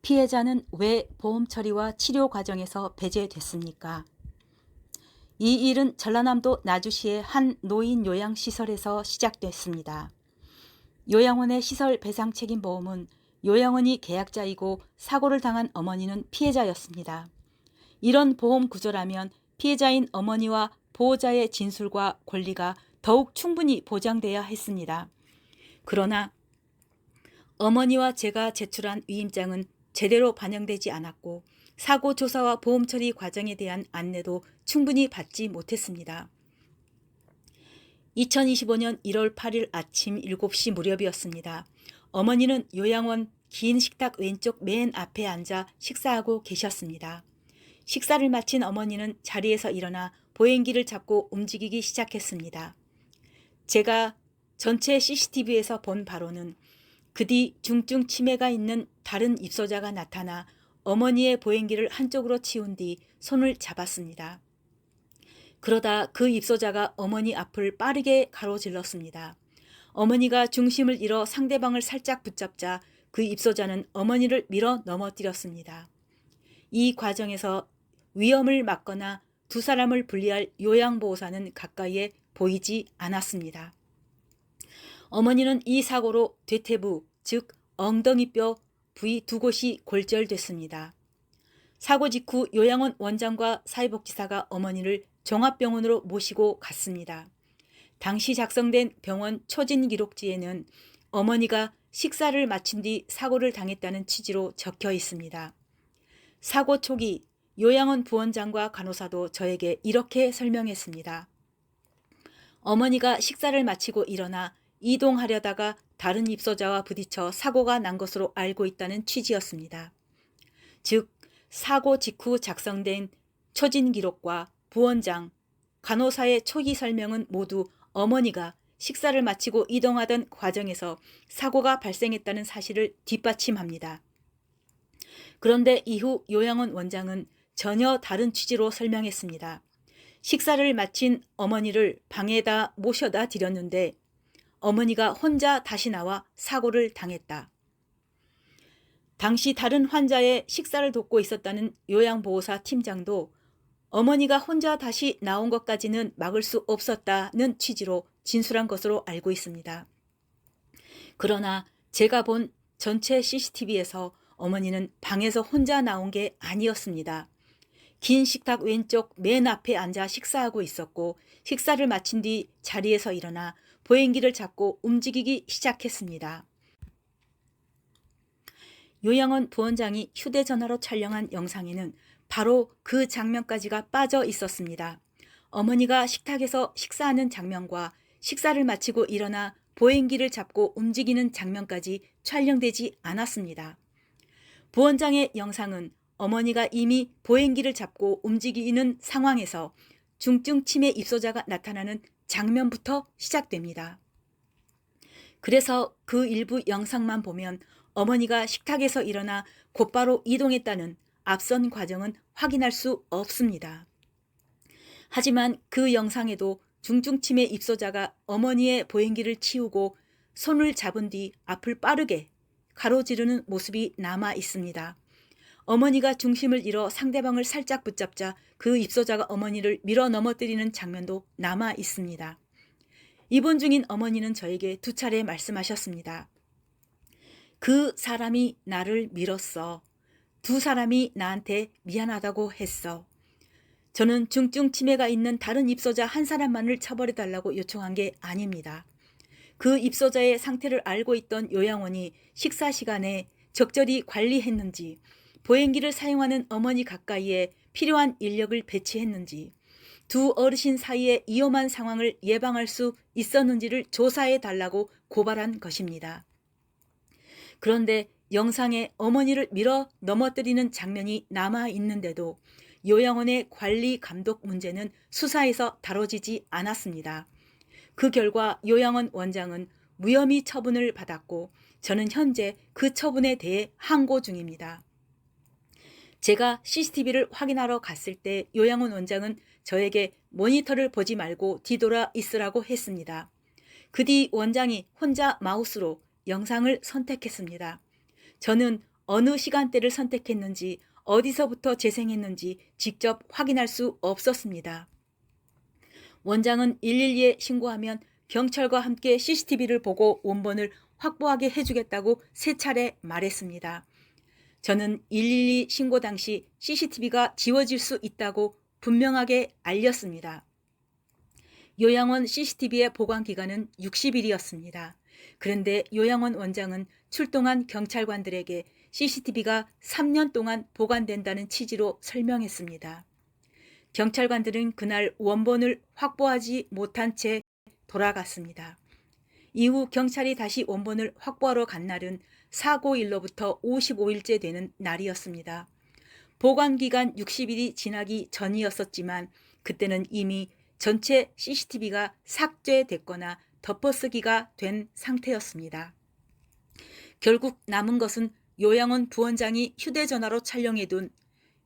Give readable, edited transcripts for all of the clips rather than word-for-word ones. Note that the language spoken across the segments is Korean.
피해자는 왜 보험 처리와 치료 과정에서 배제됐습니까? 이 일은 전라남도 나주시의 한 노인 요양시설에서 시작됐습니다. 요양원의 시설 배상 책임 보험은 요양원이 계약자이고 사고를 당한 어머니는 피해자였습니다. 이런 보험 구조라면 피해자인 어머니와 보호자의 진술과 권리가 더욱 충분히 보장돼야 했습니다. 그러나 어머니와 제가 제출한 위임장은 제대로 반영되지 않았고 사고 조사와 보험 처리 과정에 대한 안내도 충분히 받지 못했습니다. 2025년 1월 8일 아침 7시 무렵이었습니다. 어머니는 요양원 긴 식탁 왼쪽 맨 앞에 앉아 식사하고 계셨습니다. 식사를 마친 어머니는 자리에서 일어나 보행기를 잡고 움직이기 시작했습니다. 제가 전체 CCTV에서 본 바로는 그 뒤 중증 치매가 있는 다른 입소자가 나타나 어머니의 보행기를 한쪽으로 치운 뒤 손을 잡았습니다. 그러다 그 입소자가 어머니 앞을 빠르게 가로질렀습니다. 어머니가 중심을 잃어 상대방을 살짝 붙잡자 그 입소자는 어머니를 밀어 넘어뜨렸습니다. 이 과정에서 위험을 막거나 두 사람을 분리할 요양보호사는 가까이에 보이지 않았습니다. 어머니는 이 사고로 대퇴부, 즉 엉덩이뼈 부위 두 곳이 골절됐습니다. 사고 직후 요양원 원장과 사회복지사가 어머니를 종합병원으로 모시고 갔습니다. 당시 작성된 병원 초진 기록지에는 어머니가 식사를 마친 뒤 사고를 당했다는 취지로 적혀 있습니다. 사고 초기 요양원 부원장과 간호사도 저에게 이렇게 설명했습니다. 어머니가 식사를 마치고 일어나 이동하려다가 다른 입소자와 부딪혀 사고가 난 것으로 알고 있다는 취지였습니다. 즉, 사고 직후 작성된 초진 기록과 부원장, 간호사의 초기 설명은 모두 어머니가 식사를 마치고 이동하던 과정에서 사고가 발생했다는 사실을 뒷받침합니다. 그런데 이후 요양원 원장은 전혀 다른 취지로 설명했습니다. 식사를 마친 어머니를 방에다 모셔다 드렸는데 어머니가 혼자 다시 나와 사고를 당했다. 당시 다른 환자의 식사를 돕고 있었다는 요양보호사 팀장도 어머니가 혼자 다시 나온 것까지는 막을 수 없었다는 취지로 진술한 것으로 알고 있습니다. 그러나 제가 본 전체 CCTV에서 어머니는 방에서 혼자 나온 게 아니었습니다. 긴 식탁 왼쪽 맨 앞에 앉아 식사하고 있었고 식사를 마친 뒤 자리에서 일어나 보행기를 잡고 움직이기 시작했습니다. 요양원 부원장이 휴대전화로 촬영한 영상에는 바로 그 장면까지가 빠져 있었습니다. 어머니가 식탁에서 식사하는 장면과 식사를 마치고 일어나 보행기를 잡고 움직이는 장면까지 촬영되지 않았습니다. 부원장의 영상은 어머니가 이미 보행기를 잡고 움직이는 상황에서 중증 치매 입소자가 나타나는 장면부터 시작됩니다. 그래서 그 일부 영상만 보면 어머니가 식탁에서 일어나 곧바로 이동했다는 앞선 과정은 확인할 수 없습니다. 하지만 그 영상에도 중증 치매 입소자가 어머니의 보행기를 치우고 손을 잡은 뒤 앞을 빠르게 가로지르는 모습이 남아 있습니다. 어머니가 중심을 잃어 상대방을 살짝 붙잡자 그 입소자가 어머니를 밀어 넘어뜨리는 장면도 남아 있습니다. 입원 중인 어머니는 저에게 두 차례 말씀하셨습니다. 그 사람이 나를 밀었어. 두 사람이 나한테 미안하다고 했어. 저는 중증 치매가 있는 다른 입소자 한 사람만을 처벌해달라고 요청한 게 아닙니다. 그 입소자의 상태를 알고 있던 요양원이 식사 시간에 적절히 관리했는지, 보행기를 사용하는 어머니 가까이에 필요한 인력을 배치했는지, 두 어르신 사이의 위험한 상황을 예방할 수 있었는지를 조사해 달라고 고발한 것입니다. 그런데 영상에 어머니를 밀어 넘어뜨리는 장면이 남아 있는데도 요양원의 관리 감독 문제는 수사에서 다뤄지지 않았습니다. 그 결과 요양원 원장은 무혐의 처분을 받았고 저는 현재 그 처분에 대해 항고 중입니다. 제가 CCTV를 확인하러 갔을 때 요양원 원장은 저에게 모니터를 보지 말고 뒤돌아 있으라고 했습니다. 그 뒤 원장이 혼자 마우스로 영상을 선택했습니다. 저는 어느 시간대를 선택했는지 어디서부터 재생했는지 직접 확인할 수 없었습니다. 원장은 112에 신고하면 경찰과 함께 CCTV를 보고 원본을 확보하게 해주겠다고 3차례 말했습니다. 저는 112 신고 당시 CCTV가 지워질 수 있다고 분명하게 알렸습니다. 요양원 CCTV의 보관 기간은 60일이었습니다. 그런데 요양원 원장은 출동한 경찰관들에게 CCTV가 3년 동안 보관된다는 취지로 설명했습니다. 경찰관들은 그날 원본을 확보하지 못한 채 돌아갔습니다. 이후 경찰이 다시 원본을 확보하러 간 날은 사고일로부터 55일째 되는 날이었습니다. 보관기간 60일이 지나기 전이었었지만 그때는 이미 전체 CCTV가 삭제됐거나 덮어쓰기가 된 상태였습니다. 결국 남은 것은 요양원 부원장이 휴대전화로 촬영해둔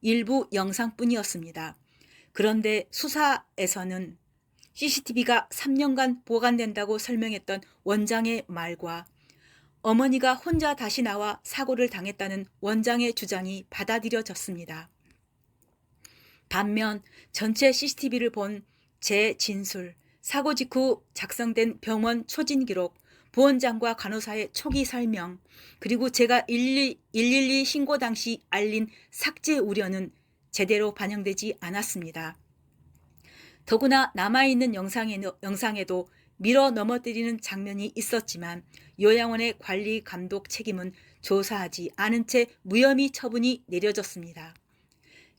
일부 영상뿐이었습니다. 그런데 수사에서는 CCTV가 3년간 보관된다고 설명했던 원장의 말과 어머니가 혼자 다시 나와 사고를 당했다는 원장의 주장이 받아들여졌습니다. 반면 전체 CCTV를 본 제 진술, 사고 직후 작성된 병원 초진 기록, 부원장과 간호사의 초기 설명, 그리고 제가 112 신고 당시 알린 삭제 우려는 제대로 반영되지 않았습니다. 더구나 남아있는 영상에도 밀어 넘어뜨리는 장면이 있었지만 요양원의 관리 감독 책임은 조사하지 않은 채 무혐의 처분이 내려졌습니다.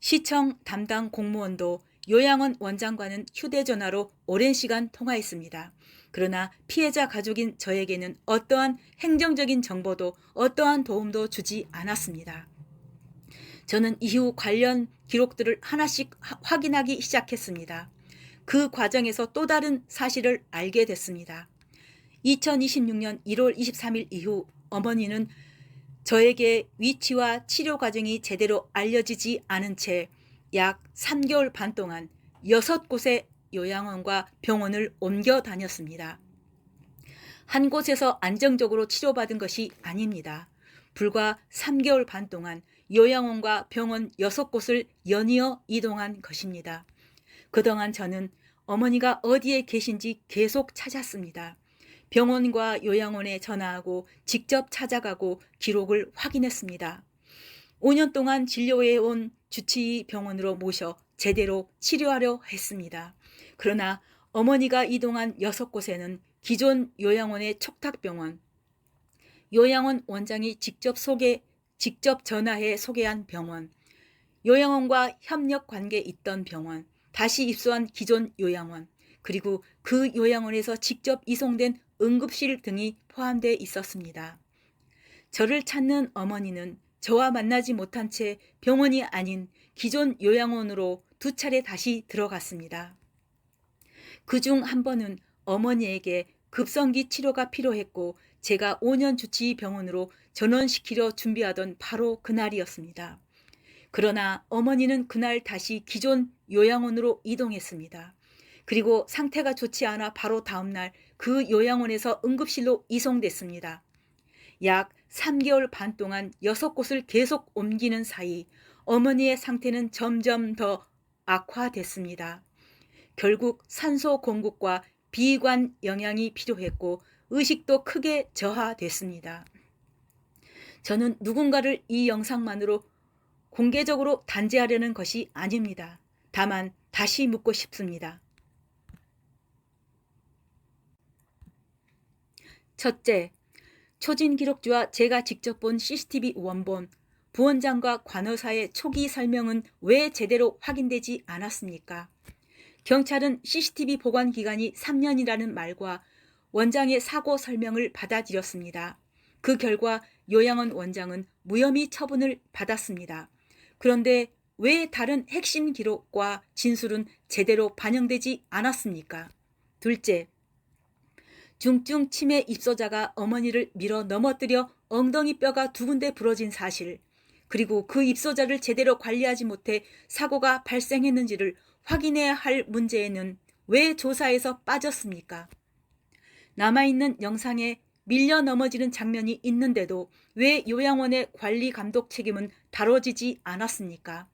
시청 담당 공무원도 요양원 원장과는 휴대전화로 오랜 시간 통화했습니다. 그러나 피해자 가족인 저에게는 어떠한 행정적인 정보도 어떠한 도움도 주지 않았습니다. 저는 이후 관련 기록들을 하나씩 확인하기 시작했습니다. 그 과정에서 또 다른 사실을 알게 됐습니다. 2026년 1월 23일 이후 어머니는 저에게 위치와 치료 과정이 제대로 알려지지 않은 채 약 3개월 반 동안 6곳의 요양원과 병원을 옮겨 다녔습니다. 한 곳에서 안정적으로 치료받은 것이 아닙니다. 불과 3개월 반 동안 요양원과 병원 6곳을 연이어 이동한 것입니다. 그동안 저는 어머니가 어디에 계신지 계속 찾았습니다. 병원과 요양원에 전화하고 직접 찾아가고 기록을 확인했습니다. 5년 동안 진료해온 주치의 병원으로 모셔 제대로 치료하려 했습니다. 그러나 어머니가 이동한 6곳에는 기존 요양원의 촉탁병원, 요양원 원장이 직접 전화해 소개한 병원, 요양원과 협력 관계 있던 병원, 다시 입소한 기존 요양원, 그리고 그 요양원에서 직접 이송된 응급실 등이 포함되어 있었습니다. 저를 찾는 어머니는 저와 만나지 못한 채 병원이 아닌 기존 요양원으로 2차례 다시 들어갔습니다. 그중 한 번은 어머니에게 급성기 치료가 필요했고 제가 5년 주치의 병원으로 전원시키려 준비하던 바로 그날이었습니다. 그러나 어머니는 그날 다시 기존 요양원으로 이동했습니다. 그리고 상태가 좋지 않아 바로 다음날 그 요양원에서 응급실로 이송됐습니다. 약 3개월 반 동안 6곳을 계속 옮기는 사이 어머니의 상태는 점점 더 악화됐습니다. 결국 산소 공급과 비관 영양이 필요했고 의식도 크게 저하됐습니다. 저는 누군가를 이 영상만으로 공개적으로 단죄하려는 것이 아닙니다. 다만 다시 묻고 싶습니다. 첫째, 초진 기록주와 제가 직접 본 CCTV 원본, 부원장과 간호사의 초기 설명은 왜 제대로 확인되지 않았습니까? 경찰은 CCTV 보관 기간이 3년이라는 말과 원장의 사고 설명을 받아들였습니다. 그 결과 요양원 원장은 무혐의 처분을 받았습니다. 그런데 왜 다른 핵심 기록과 진술은 제대로 반영되지 않았습니까? 둘째, 중증 치매 입소자가 어머니를 밀어 넘어뜨려 엉덩이 뼈가 2군데 부러진 사실, 그리고 그 입소자를 제대로 관리하지 못해 사고가 발생했는지를 확인해야 할 문제에는 왜 조사에서 빠졌습니까? 남아있는 영상에 밀려 넘어지는 장면이 있는데도 왜 요양원의 관리 감독 책임은 다뤄지지 않았습니까?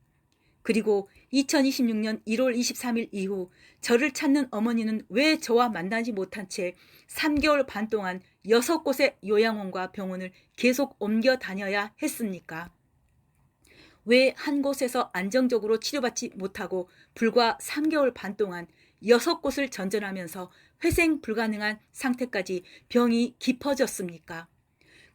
그리고 2026년 1월 23일 이후 저를 찾는 어머니는 왜 저와 만나지 못한 채 3개월 반 동안 6곳의 요양원과 병원을 계속 옮겨 다녀야 했습니까? 왜 한 곳에서 안정적으로 치료받지 못하고 불과 3개월 반 동안 6곳을 전전하면서 회생 불가능한 상태까지 병이 깊어졌습니까?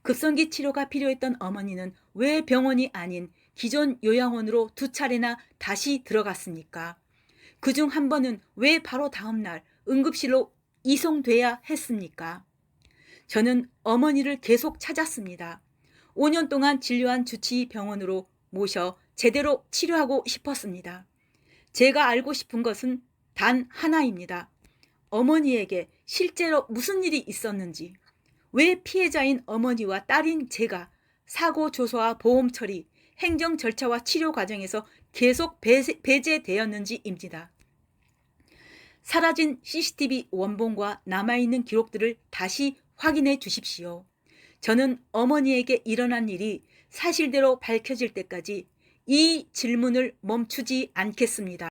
급성기 치료가 필요했던 어머니는 왜 병원이 아닌 기존 요양원으로 2차례나 다시 들어갔습니까? 그중 한 번은 왜 바로 다음날 응급실로 이송돼야 했습니까? 저는 어머니를 계속 찾았습니다. 5년 동안 진료한 주치의병원으로 모셔 제대로 치료하고 싶었습니다. 제가 알고 싶은 것은 단 하나입니다. 어머니에게 실제로 무슨 일이 있었는지, 왜 피해자인 어머니와 딸인 제가 사고 조사와 보험 처리, 행정 절차와 치료 과정에서 계속 배제되었는지입니다. 사라진 CCTV 원본과 남아있는 기록들을 다시 확인해 주십시오. 저는 어머니에게 일어난 일이 사실대로 밝혀질 때까지 이 질문을 멈추지 않겠습니다.